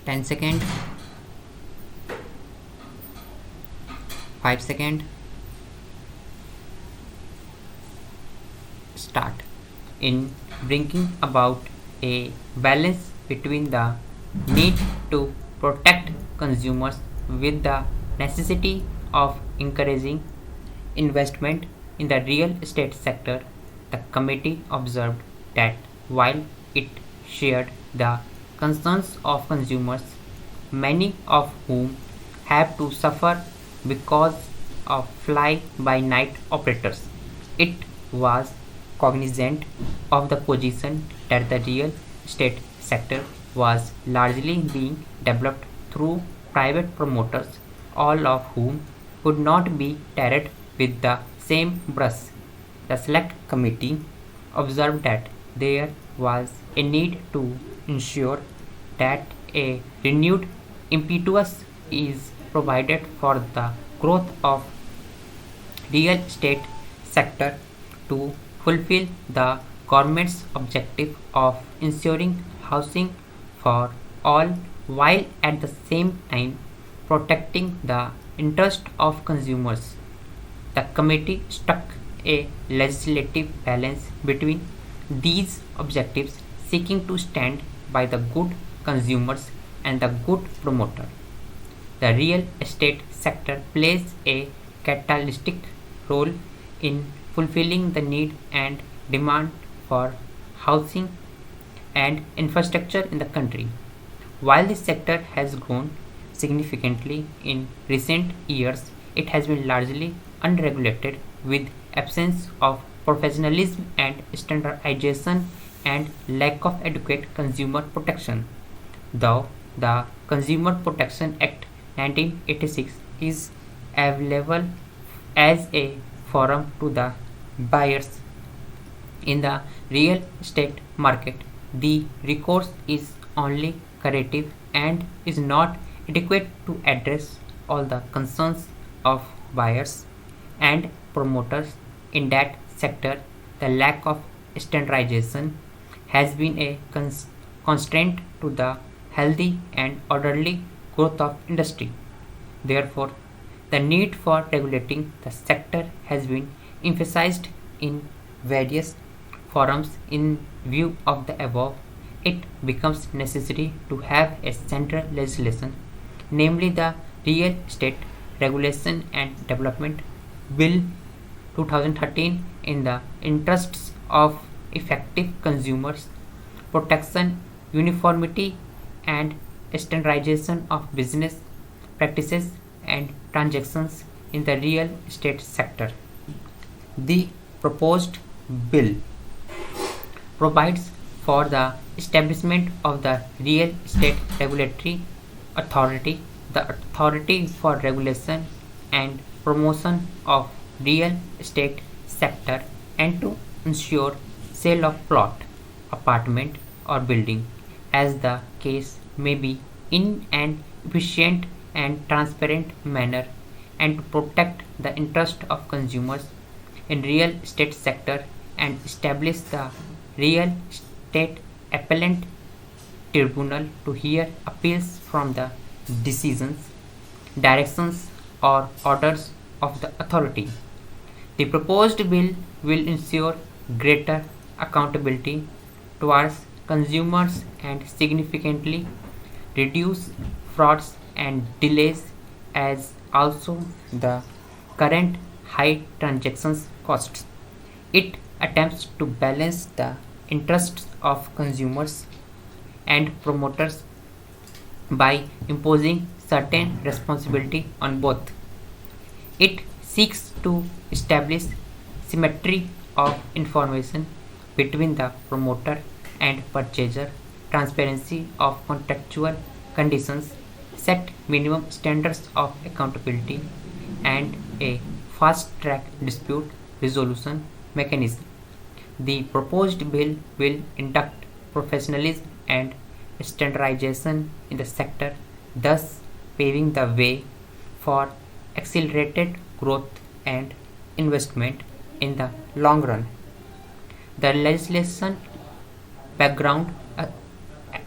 10 second, 5 second, start. In bringing about a balance between the need to protect consumers with the necessity of encouraging investment in the real estate sector, the committee observed that while it shared the concerns of consumers, many of whom have to suffer because of fly by night operators, it was cognizant of the position that the real estate sector was largely being developed through private promoters, all of whom could not be tarred with the same brush. The select committee observed that there was a need to ensure that a renewed impetus is provided for the growth of real estate sector to fulfill the government's objective of ensuring housing for all while at the same time protecting the interest of consumers. The committee struck a legislative balance between these objectives, seeking to stand by the good consumers and the good promoter. The real estate sector plays a catalytic role in fulfilling the need and demand for housing and infrastructure in the country. While this sector has grown significantly in recent years, it has been largely unregulated with absence of professionalism and standardization and lack of adequate consumer protection. Though the Consumer Protection Act 1986 is available as a forum to the buyers in the real estate market, the recourse is only curative and is not adequate to address all the concerns of buyers and promoters in that sector. The lack of standardization has been a constraint to the healthy and orderly growth of industry. Therefore, the need for regulating the sector has been emphasized in various forums. In view of the above, it becomes necessary to have a central legislation, namely the Real Estate Regulation and Development Bill 2013, in the interests of effective consumers protection, uniformity, and standardization of business practices and transactions in the real estate sector. The proposed bill provides for the establishment of the Real Estate Regulatory Authority, the authority for regulation and promotion of real estate sector, and to ensure sale of plot, apartment, or building, as the case may be, in an efficient and transparent manner, and to protect the interest of consumers in real estate sector and establish the real estate appellate tribunal to hear appeals from the decisions, directions, or orders of the authority. The proposed bill will ensure greater accountability towards consumers and significantly reduce frauds and delays, as also the current high transactions costs. It attempts to balance the interests of consumers and promoters by imposing certain responsibility on both. It seeks to establish symmetry of information between the promoter and purchaser, transparency of contractual conditions, set minimum standards of accountability, and a fast-track dispute resolution mechanism. The proposed bill will induct professionalism and standardization in the sector, thus paving the way for accelerated growth and investment in the long run. The legislation background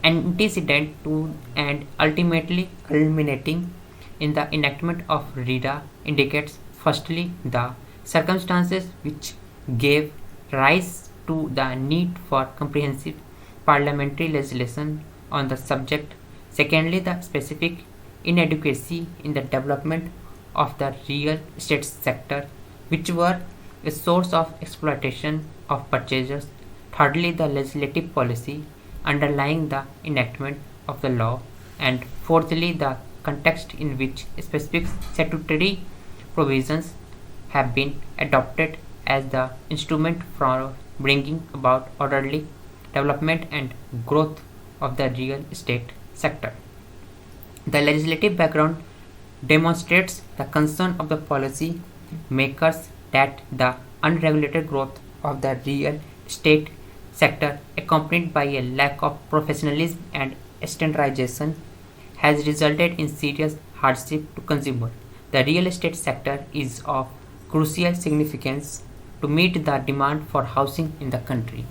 antecedent to and ultimately culminating in the enactment of RERA indicates firstly the circumstances which gave rise to the need for comprehensive parliamentary legislation on the subject, secondly the specific inadequacy in the development of the real estate sector which were a source of exploitation of purchasers, thirdly the legislative policy underlying the enactment of the law, and fourthly the context in which specific statutory provisions have been adopted as the instrument for bringing about orderly development and growth of the real estate sector. The legislative background demonstrates the concern of the policy makers that the unregulated growth of the real estate sector, accompanied by a lack of professionalism and standardization, has resulted in serious hardship to consumers. The real estate sector is of crucial significance to meet the demand for housing in the country.